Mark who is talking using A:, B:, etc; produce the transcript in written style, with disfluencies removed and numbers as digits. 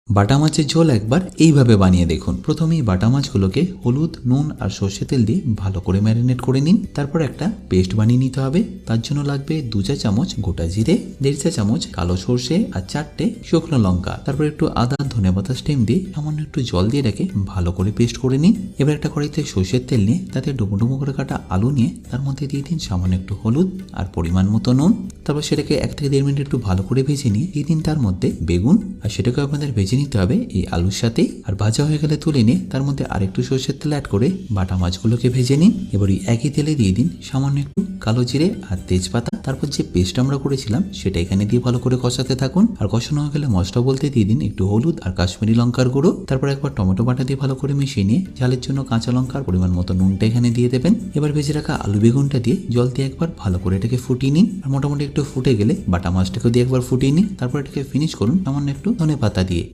A: বাটা মাছের ঝোল একবার এইভাবে বানিয়ে দেখুন। প্রথমেই বাটা মাছগুলোকে হলুদ, নুন আর সর্ষে তেল দিয়ে ভালো করে ম্যারিনেট করে নিন। তারপর একটা পেস্ট বানিয়ে নিতে হবে। তার জন্য লাগবে 2 চা চামচ গোটা জিরে, 1.5 চা চামচ কালো সর্ষে আর 4টে শুকনো লঙ্কা। তারপর একটু আদা, ধনেপাতা স্টেম দিয়ে সামান্য একটু জল দিয়ে রেখে ভালো করে পেস্ট করে নিন। এবার একটা কড়াইতে সর্ষের তেল নিয়ে তাতে ডুমো ডুমো করে কাটা আলু নিয়ে তার মধ্যে দিয়ে দিন সামান্য একটু হলুদ আর পরিমাণ মতো নুন। তারপর সেটাকে 1 থেকে 1.5 মিনিট একটু ভালো করে ভেজে নিয়ে দিয়ে দিন তার মধ্যে বেগুন, আর সেটাকে আপনাদের ভেজে নিতে হবে এই আলুর সাথে। আর ভাজা হয়ে গেলে তুলে নিয়ে তার মধ্যে আরেকটু সর্ষের তেল অ্যাড করে বাটা মাছগুলোকে ভেজে নিন। এবার এই একই তেলে দিয়ে দিন সামান্য একটু কালো জিরে আর তেজপাতা। তারপর যে পেস্ট আমরা করেছিলাম সেটা এখানে দিয়ে ভালো করে কষাতে থাকুন। আর কষানো হয়ে গেলে মশলা বলতে দিয়ে দিন একটু হলুদ আর কাশ্মীরি লঙ্কার গুঁড়ো। তারপর একবার টমেটো বাটা দিয়ে ভালো করে মিশিয়ে নিয়ে ঝালের জন্য কাঁচা লঙ্কার পরিমাণ মতো নুনটা এখানে দিয়ে দেবেন। এবার ভেজে রাখা আলু বেগুনটা দিয়ে জল দিয়ে একবার ভালো করে এটাকে ফুটিয়ে নিন। আর মোটামুটি একটু ফুটে গেলে বাটা মাছটাকে দিয়ে একবার ফুটিয়ে নিন। তারপর এটাকে ফিনিশ করুন সামান্য একটু ধনেপাতা দিয়ে।